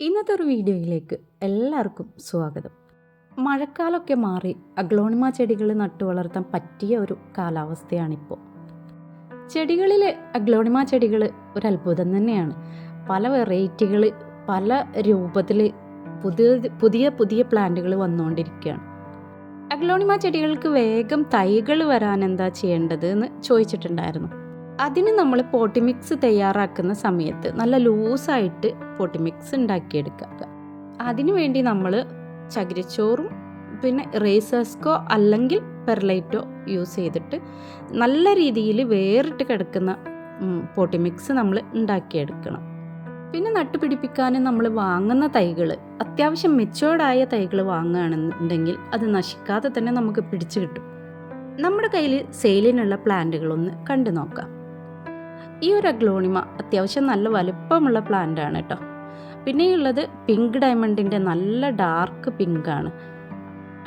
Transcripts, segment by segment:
ഇന്നത്തെ ഒരു വീഡിയോയിലേക്ക് എല്ലാവർക്കും സ്വാഗതം. മഴക്കാലമൊക്കെ മാറി അഗ്ലോണിമ ചെടികൾ നട്ടു വളർത്താൻ പറ്റിയ ഒരു കാലാവസ്ഥയാണിപ്പോൾ. ചെടികളിൽ അഗ്ലോണിമ ചെടികൾ ഒരു അത്ഭുതം തന്നെയാണ്. പല വെറൈറ്റികൾ, പല രൂപത്തിൽ പുതിയ പുതിയ പ്ലാന്റുകൾ വന്നുകൊണ്ടിരിക്കുകയാണ്. അഗ്ലോണിമ ചെടികൾക്ക് വേഗം തൈകൾ വരാൻ എന്താ ചെയ്യേണ്ടത് എന്ന് ചോദിച്ചിട്ടുണ്ടായിരുന്നു. അതിന് നമ്മൾ പോട്ടി മിക്സ് തയ്യാറാക്കുന്ന സമയത്ത് നല്ല ലൂസായിട്ട് പോട്ടി മിക്സ് ഉണ്ടാക്കിയെടുക്കുക. അതിനു വേണ്ടി നമ്മൾ ചകിരിച്ചോറും പിന്നെ റേസസ്കോ അല്ലെങ്കിൽ പെർലൈറ്റോ യൂസ് ചെയ്തിട്ട് നല്ല രീതിയിൽ വേറിട്ട് കിടക്കുന്ന പോട്ടി മിക്സ് നമ്മൾ ഉണ്ടാക്കിയെടുക്കണം. പിന്നെ നട്ടുപിടിപ്പിക്കാൻ നമ്മൾ വാങ്ങുന്ന തൈകൾ അത്യാവശ്യം മെച്ചോർഡായ തൈകൾ വാങ്ങുകയാണെന്നുണ്ടെങ്കിൽ അത് നശിക്കാതെ തന്നെ നമുക്ക് പിടിച്ചു കിട്ടും. നമ്മുടെ കയ്യിൽ സെയിലിനുള്ള പ്ലാന്റുകളൊന്ന് കണ്ടു നോക്കാം. ഈ ഒരു അഗ്ലോണിമ അത്യാവശ്യം നല്ല വലുപ്പമുള്ള പ്ലാന്റ് ആണ് കേട്ടോ. പിന്നെയുള്ളത് പിങ്ക് ഡയമണ്ടിൻ്റെ നല്ല ഡാർക്ക് പിങ്ക് ആണ്.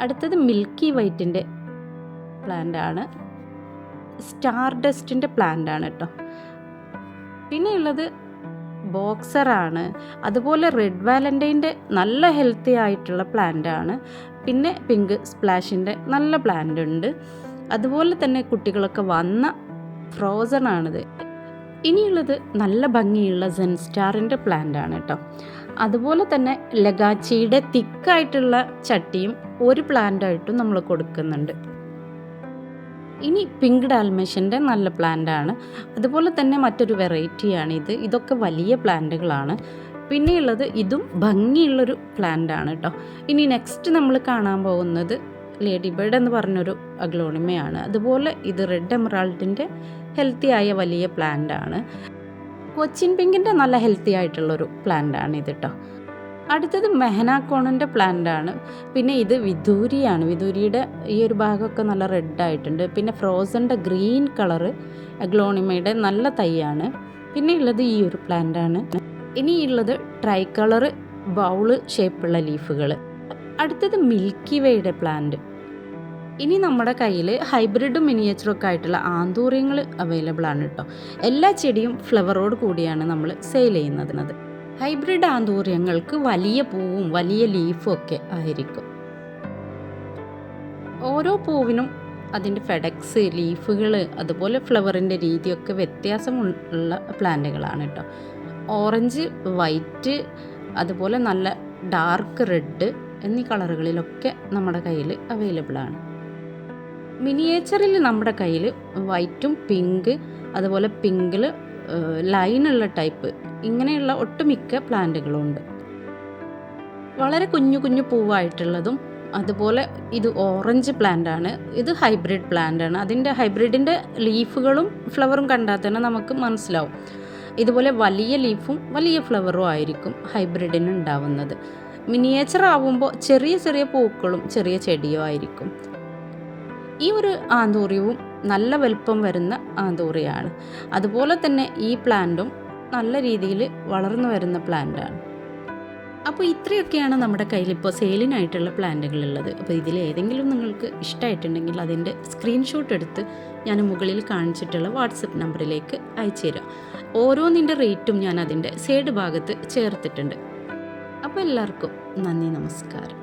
അടുത്തത് മിൽക്കി വൈറ്റിൻ്റെ പ്ലാന്റ് ആണ്. സ്റ്റാർ ഡസ്റ്റിൻ്റെ പ്ലാന്റ് ആണ് കേട്ടോ. പിന്നെയുള്ളത് ബോക്സറാണ്. അതുപോലെ റെഡ് വാലന്റൈൻ്റെ നല്ല ഹെൽത്തി ആയിട്ടുള്ള പ്ലാന്റ് ആണ്. പിന്നെ പിങ്ക് സ്പ്ലാഷിൻ്റെ നല്ല പ്ലാന്റ് ഉണ്ട്. അതുപോലെ തന്നെ കുട്ടികളൊക്കെ വന്ന ഫ്രോസൺ ആണിത്. ഇനിയുള്ളത് നല്ല ഭംഗിയുള്ള സെൻ സ്റ്റാറിൻ്റെ പ്ലാന്റ് ആണ് കേട്ടോ. അതുപോലെ തന്നെ ലഗാച്ചിയുടെ തിക്കായിട്ടുള്ള ചട്ടിയും ഒരു പ്ലാന്റായിട്ടും നമ്മൾ കൊടുക്കുന്നുണ്ട്. ഇനി പിങ്ക് ഡാൽമേഷ്യൻ്റെ നല്ല പ്ലാന്റ് ആണ്. അതുപോലെ തന്നെ മറ്റൊരു വെറൈറ്റിയാണ് ഇത്. ഇതൊക്കെ വലിയ പ്ലാന്റുകളാണ്. പിന്നെയുള്ളത് ഇതും ഭംഗിയുള്ളൊരു പ്ലാന്റ് ആണ് കേട്ടോ. ഇനി നെക്സ്റ്റ് നമ്മൾ കാണാൻ പോകുന്നത് ലേഡി ബേർഡ് എന്ന് പറഞ്ഞൊരു അഗ്ലോണിമയാണ്. അതുപോലെ ഇത് റെഡ് എമറാൾഡിൻ്റെ ഹെൽത്തി ആയ വലിയ പ്ലാന്റ് ആണ്. കൊച്ചിൻ പിങ്കിൻ്റെ നല്ല ഹെൽത്തി ആയിട്ടുള്ളൊരു പ്ലാന്റ് ആണ് ഇത് കേട്ടോ. അടുത്തത് മെഹനാക്കോണിൻ്റെ പ്ലാന്റ് ആണ്. പിന്നെ ഇത് വിദൂരിയാണ്. വിദൂരിയുടെ ഈ ഒരു ഭാഗമൊക്കെ നല്ല റെഡ് ആയിട്ടുണ്ട്. പിന്നെ ഫ്രോസൻ്റെ ഗ്രീൻ കളറ് അഗ്ലോണിമയുടെ നല്ല തൈയാണ്. പിന്നെ ഉള്ളത് ഈ ഒരു പ്ലാന്റ് ആണ്. ഇനിയുള്ളത് ട്രൈ കളറ് ബൗള് ഷേപ്പുള്ള ലീഫുകൾ. അടുത്തത് മിൽക്കി വേയുടെ പ്ലാന്റ്. ഇനി നമ്മുടെ കയ്യിൽ ഹൈബ്രിഡും മിനിയേച്ചറും ഒക്കെ ആയിട്ടുള്ള ആന്തൂര്യങ്ങൾ അവൈലബിൾ ആണ് കേട്ടോ. എല്ലാ ചെടിയും ഫ്ലവറോട് കൂടിയാണ് നമ്മൾ സെയിൽ ചെയ്യുന്നത്. ഹൈബ്രിഡ് ആന്തൂര്യങ്ങൾക്ക് വലിയ പൂവും വലിയ ലീഫും ഒക്കെ ആയിരിക്കും. ഓരോ പൂവിനും അതിൻ്റെ ഫെഡക്സ്, ലീഫുകൾ, അതുപോലെ ഫ്ലവറിൻ്റെ രീതിയൊക്കെ വ്യത്യാസമുള്ള പ്ലാന്റുകളാണ് കേട്ടോ. ഓറഞ്ച്, വൈറ്റ്, അതുപോലെ നല്ല ഡാർക്ക് റെഡ് എന്നീ കളറുകളിലൊക്കെ നമ്മുടെ കയ്യിൽ അവൈലബിൾ ആണ്. മിനിയേച്ചറിൽ നമ്മുടെ കയ്യിൽ വൈറ്റും പിങ്ക്, അതുപോലെ പിങ്കിൽ ലൈനുള്ള ടൈപ്പ്, ഇങ്ങനെയുള്ള ഒട്ടുമിക്ക പ്ലാന്റുകളും ഉണ്ട്. വളരെ കുഞ്ഞു കുഞ്ഞു പൂവായിട്ടുള്ളതും അതുപോലെ ഇത് ഓറഞ്ച് പ്ലാന്റ് ആണ്. ഇത് ഹൈബ്രിഡ് പ്ലാന്റ് ആണ്. അതിൻ്റെ ഹൈബ്രിഡിൻ്റെ ലീഫുകളും ഫ്ലവറും കണ്ടാൽ തന്നെ നമുക്ക് മനസ്സിലാവും. ഇതുപോലെ വലിയ ലീഫും വലിയ ഫ്ലവറും ആയിരിക്കും ഹൈബ്രിഡിന് ഉണ്ടാവുന്നത്. മിനിയേച്ചർ ആവുമ്പോൾ ചെറിയ ചെറിയ പൂക്കളും ചെറിയ ചെടിയും ആയിരിക്കും. ഈ ഒരു ആന്തൂര്യവും നല്ല വലുപ്പം വരുന്ന ആന്തൂര്യമാണ്. അതുപോലെ തന്നെ ഈ പ്ലാന്റും നല്ല രീതിയിൽ വളർന്നു വരുന്ന പ്ലാന്റാണ്. അപ്പോൾ ഇത്രയൊക്കെയാണ് നമ്മുടെ കയ്യിൽ ഇപ്പോൾ സെയിലിനായിട്ടുള്ള പ്ലാന്റുകളുള്ളത്. അപ്പോൾ ഇതിലേതെങ്കിലും നിങ്ങൾക്ക് ഇഷ്ടമായിട്ടുണ്ടെങ്കിൽ അതിൻ്റെ സ്ക്രീൻഷോട്ട് എടുത്ത് ഞാൻ മുകളിൽ കാണിച്ചിട്ടുള്ള വാട്സപ്പ് നമ്പറിലേക്ക് അയച്ചു തരാം. ഓരോന്നിൻ്റെ റേറ്റും ഞാൻ അതിൻ്റെ സൈഡ് ഭാഗത്ത് ചേർത്തിട്ടുണ്ട്. അപ്പോൾ എല്ലാവർക്കും നന്ദി, നമസ്കാരം.